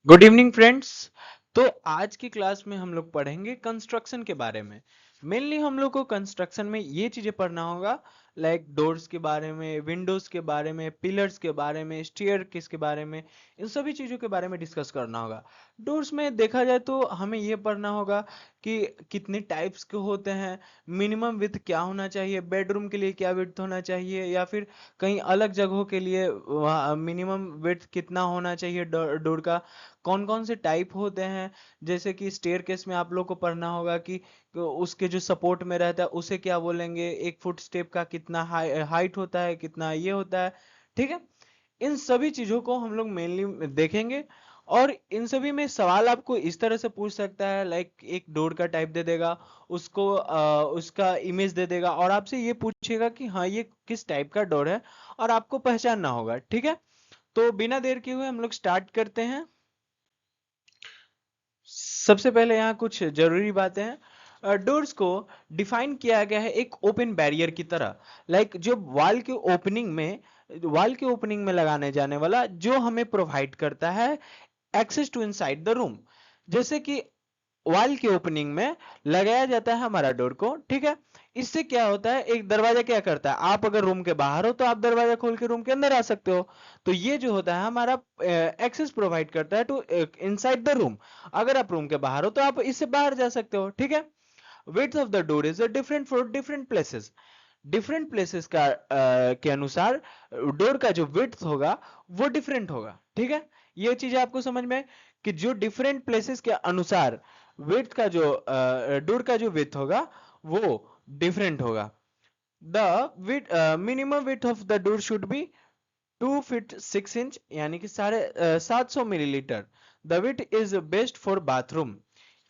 Good evening friends. तो आज की क्लास में हम लोग पढ़ेंगे कंस्ट्रक्शन के बारे में। मेनली हम लोग को कंस्ट्रक्शन में ये चीजें पढ़ना होगा, लाइक डोर्स के बारे में, विंडोज के बारे में, पिलर्स के बारे में, स्टेयरकेस के बारे में, इन सभी चीजों के बारे में डिस्कस करना होगा। डोर्स में देखा जाए तो हमें ये पढ़ना होगा कि कितने टाइप्स के होते हैं, मिनिमम विड्थ क्या होना चाहिए, बेडरूम के लिए क्या विड्थ होना चाहिए, या फिर कहीं अलग जगहों के लिए मिनिमम विड्थ कितना होना चाहिए डोर का, कौन कौन से टाइप होते हैं। जैसे कि स्टेयरकेस में आप लोग को पढ़ना होगा कि उसके जो सपोर्ट में रहता है उसे क्या बोलेंगे, 1 फुट स्टेप का कितना हाइट होता है, कितना ये होता है। ठीक है, इन सभी चीजों को हम लोग मेनली देखेंगे। और इन सभी में सवाल आपको इस तरह से पूछ सकता है, लाइक एक डोर का टाइप दे देगा, उसको उसका इमेज दे देगा और आपसे ये पूछेगा कि हाँ ये किस टाइप का डोर है, और आपको पहचानना होगा। ठीक है, तो बिना देर किए हुए हम लोग स्टार्ट करते हैं। सबसे पहले यहाँ कुछ जरूरी बातें हैं। डोर्स को डिफाइन किया गया है एक ओपन बैरियर की तरह, लाइक जो वॉल के ओपनिंग में लगाने जाने वाला जो हमें प्रोवाइड करता है access to inside the room. जैसे कि वॉल के ओपनिंग में लगाया जाता है हमारा डोर को। ठीक है, इससे क्या होता है, एक दरवाजा क्या करता है, आप अगर रूम के बाहर हो तो आप दरवाजा खोल के रूम के अंदर आ सकते हो। तो ये जो होता है हमारा एक्सेस प्रोवाइड करता है टू इनसाइड द रूम। अगर आप रूम के बाहर हो तो आप इससे बाहर जा सकते हो। ठीक है, width of the door is different for different places. Different places का के अनुसार डोर का जो विड्थ होगा वो डिफरेंट होगा। ठीक है, ये चीज आपको समझ में है कि जो डिफरेंट प्लेसेस के अनुसार विड्थ का जो डोर का जो विड्थ होगा वो डिफरेंट होगा। The minimum width of the door should be 2 feet 6 inch, यानी कि 750 millilitre. The width is best for bathroom.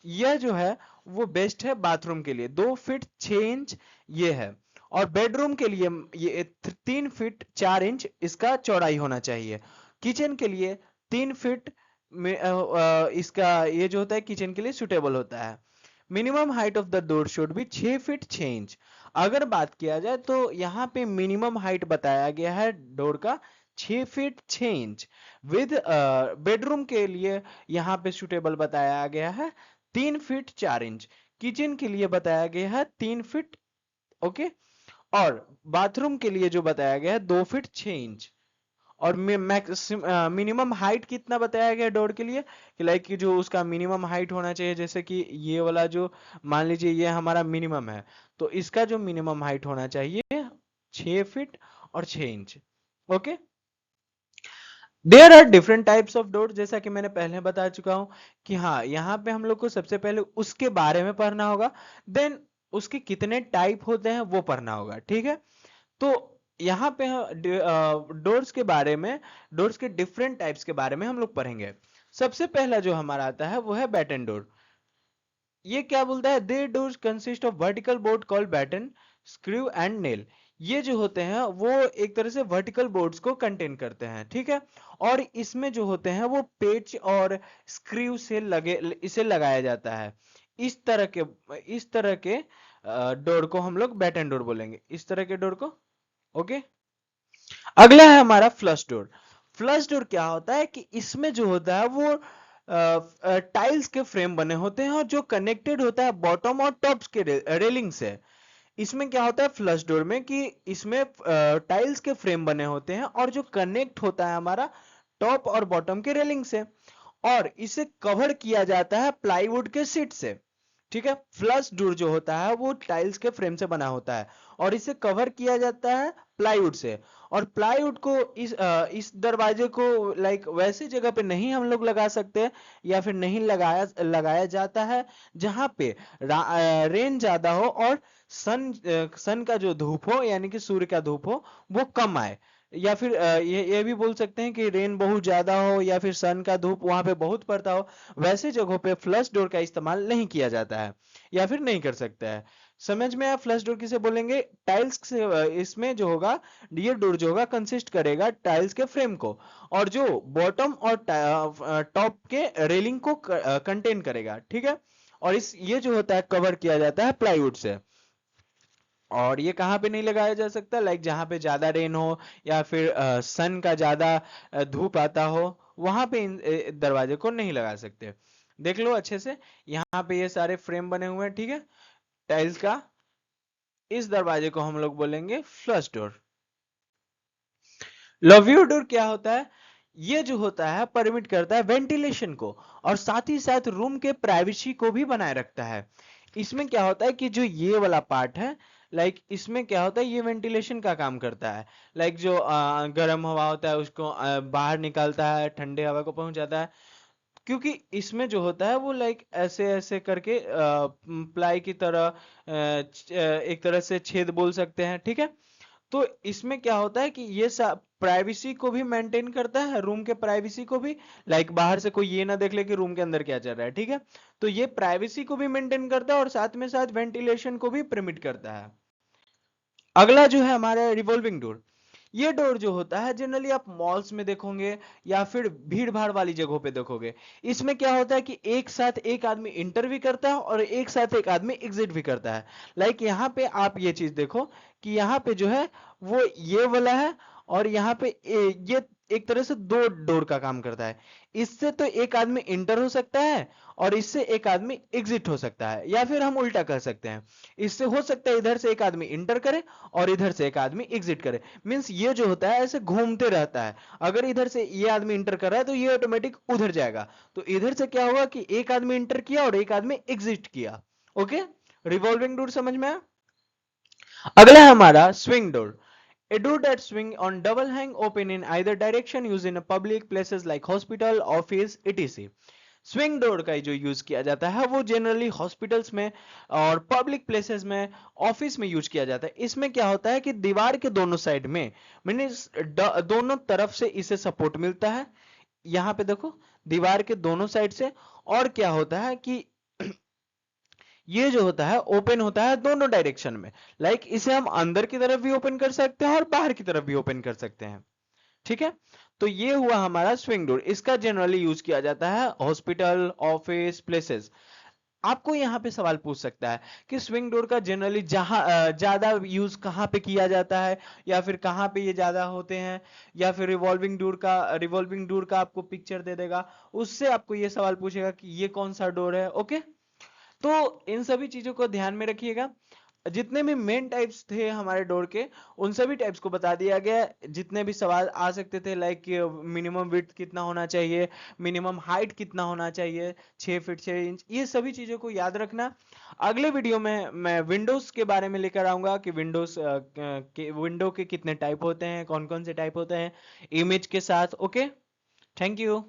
यह जो है वो बेस्ट है बाथरूम के लिए, 2 फीट 6 इंच ये है। और बेडरूम के लिए ये 3 फीट 4 इंच इसका चौड़ाई होना चाहिए। किचन के लिए 3 फीट में इसका ये जो होता है किचन के लिए सुटेबल होता है। Minimum height of the door should be 6 feet 6 inch. अगर बात किया जाए तो यहाँ पे मिनिमम हाइट बताया गया है डोर का 6 फीट 6 इंच। विद बेडरूम के लिए यहाँ पे सुटेबल बताया गया है 3 फीट 4 इंच। किचन के लिए बताया गया है 3 फीट। ओके, और बाथरूम के लिए जो बताया गया है 2 फीट 6 इंच। और मिनिमम हाइट कितना बताया गया डोर के लिए, कि लाइक कि जो उसका मिनिमम हाइट होना चाहिए, जैसे कि ये वाला जो मान लीजिए ये हमारा मिनिमम है, तो इसका जो मिनिमम हाइट होना चाहिए 6 फीट और 6 inch. Okay, there are different types of door, जैसा कि मैंने पहले बता चुका हूं कि हाँ यहाँ पे हम लोग को सबसे पहले उसके बारे में पढ़ना होगा, देन उसके कितने टाइप होते हैं वो पढ़ना होगा। ठीक है, तो यहाँ पे डोर्स के बारे में, डोर्स के डिफरेंट टाइप्स के बारे में हम लोग पढ़ेंगे। सबसे पहला जो हमारा आता है वो है बैटन डोर। ये क्या बोलता है, they doors consist of vertical board called batten, screw and nail. ये जो होते हैं वो एक तरह से वर्टिकल बोर्ड्स को कंटेन करते हैं। ठीक है, और इसमें जो होते हैं वो पेच और स्क्रू से लगे, इसे लगाया जाता है। इस तरह के डोर को हम लोग बैटन डोर बोलेंगे, इस तरह के डोर को। ओके, अगला है हमारा फ्लश डोर। फ्लश डोर क्या होता है कि इसमें जो होता है वो टाइल्स के फ्रेम बने होते हैं और जो कनेक्टेड होता है बॉटम और टॉप के रेलिंग से। इसमें क्या होता है फ्लश डोर में कि इसमें टाइल्स के फ्रेम बने होते हैं और जो कनेक्ट होता है हमारा टॉप और बॉटम के रेलिंग से, और इसे कवर किया जाता है प्लाईवुड के शीट से। ठीक है, फ्लश डोर जो होता है वो टाइल्स के फ्रेम से बना होता है और इसे कवर किया जाता है प्लाईवुड से। और प्लाईवुड को इस दरवाजे को लाइक वैसी जगह पे नहीं हम लोग लगा सकते, या फिर नहीं लगाया लगाया जाता है जहां पे रेन ज्यादा हो और सन का जो धूप हो, यानी कि सूर्य का धूप हो, वो कम आए। या फिर ये भी बोल सकते हैं कि रेन बहुत ज्यादा हो या फिर सन का धूप वहां पे बहुत पड़ता हो, वैसे जगहों पे फ्लश डोर का इस्तेमाल नहीं किया जाता है या फिर नहीं कर सकता है। समझ में आया फ्लश डोर किसे बोलेंगे। टाइल्स से इसमें जो होगा, ये डोर जो होगा कंसिस्ट करेगा टाइल्स के फ्रेम को, और जो बॉटम और टॉप के रेलिंग को कंटेन करेगा। ठीक है, और इस ये जो होता है कवर किया जाता है प्लाईवुड से। और ये कहाँ पे नहीं लगाया जा सकता, लाइक जहां पे ज्यादा रेन हो या फिर सन का ज्यादा धूप आता हो, वहां पे दरवाजे को नहीं लगा सकते। देख लो अच्छे से, यहाँ पे ये सारे फ्रेम बने हुए हैं, ठीक है, टाइल्स का। इस दरवाजे को हम लोग बोलेंगे फ्लश डोर। लव्यू डोर क्या होता है? ये जो होता है परमिट करता है वेंटिलेशन को, और साथ ही साथ रूम के प्राइवेसी को भी बनाए रखता है। इसमें क्या होता है कि जो ये वाला पार्ट है, लाइक इसमें क्या होता है, ये वेंटिलेशन का काम करता है। लाइक जो गर्म हवा होता है उसको बाहर निकालता है, ठंडे हवा को पहुंचाता है। क्योंकि इसमें जो होता है वो लाइक ऐसे ऐसे करके प्लाई की तरह एक तरह से छेद बोल सकते हैं, ठीक है। तो इसमें क्या होता है कि ये सब प्राइवेसी को भी मेंटेन करता है, रूम के प्राइवेसी को भी, लाइक बाहर से कोई ये ना देख ले कि रूम के अंदर क्या चल रहा है, ठीक है। तो ये प्राइवेसी को भी मेंटेन करता है और साथ में साथ वेंटिलेशन को भी परमिट करता है। अगला जो है हमारा रिवॉल्विंग डोर। ये डोर जो होता है जनरली आप मॉल्स में देखोगे या फिर भीड़ भाड़ वाली जगहों पे देखोगे। इसमें क्या होता है कि एक साथ एक आदमी इंटर भी करता है और एक साथ एक आदमी एग्जिट भी करता है। लाइक यहाँ पे आप ये चीज देखो कि यहाँ पे जो है वो ये वाला है, और यहाँ पे ये एक तरह से दो डोर का काम करता है। इससे तो एक आदमी इंटर हो सकता है और इससे एक आदमी एग्जिट हो सकता है, या फिर हम उल्टा कर सकते हैं, इससे हो सकता है इधर से एक आदमी इंटर करे और इधर से एक आदमी एग्जिट करे। मींस ये जो होता है ऐसे घूमते रहता है। अगर इधर से ये आदमी इंटर कर रहा है तो ये ऑटोमेटिक उधर जाएगा। तो इधर से क्या होगा कि एक आदमी इंटर किया और एक आदमी एग्जिट किया। ओके, रिवॉल्विंग डोर समझ में आया। अगला है हमारा swing door. A door that swing on double hang open in either direction used in public places like hospital, office, etc. Swing door का जो यूज किया जाता है वो जनरली हॉस्पिटल्स में और पब्लिक प्लेसेस में, ऑफिस में यूज किया जाता है। इसमें क्या होता है कि दीवार के दोनों साइड में, मीन्स दोनों तरफ से इसे सपोर्ट मिलता है। यहाँ पे देखो, दीवार के दोनों साइड से। और क्या होता है कि ये जो होता है ओपन होता है दोनों डायरेक्शन में। लाइक इसे हम अंदर की तरफ भी ओपन कर सकते हैं और बाहर की तरफ भी ओपन कर सकते हैं, ठीक है। तो ये हुआ हमारा स्विंग डोर। इसका जनरली यूज किया जाता है हॉस्पिटल, ऑफिस, प्लेसेस। आपको यहाँ पे सवाल पूछ सकता है कि स्विंग डोर का जनरली जहां ज्यादा यूज कहाँ पे किया जाता है, या फिर कहाँ पे ये ज्यादा होते हैं, या फिर रिवॉल्विंग डोर का आपको पिक्चर दे देगा, उससे आपको ये सवाल पूछेगा कि ये कौन सा डोर है। ओके, तो इन सभी चीजों को ध्यान में रखिएगा। जितने भी मेन टाइप्स थे हमारे डोर के, उन सभी टाइप्स को बता दिया गया। जितने भी सवाल आ सकते थे, लाइक मिनिमम विड्थ कितना होना चाहिए, मिनिमम हाइट कितना होना चाहिए, 6 फीट 6 इंच, ये सभी चीजों को याद रखना। अगले वीडियो में मैं विंडोज के बारे में लेकर आऊंगा कि विंडो के कितने टाइप होते हैं, कौन कौन से टाइप होते हैं इमेज के साथ। Okay, thank you.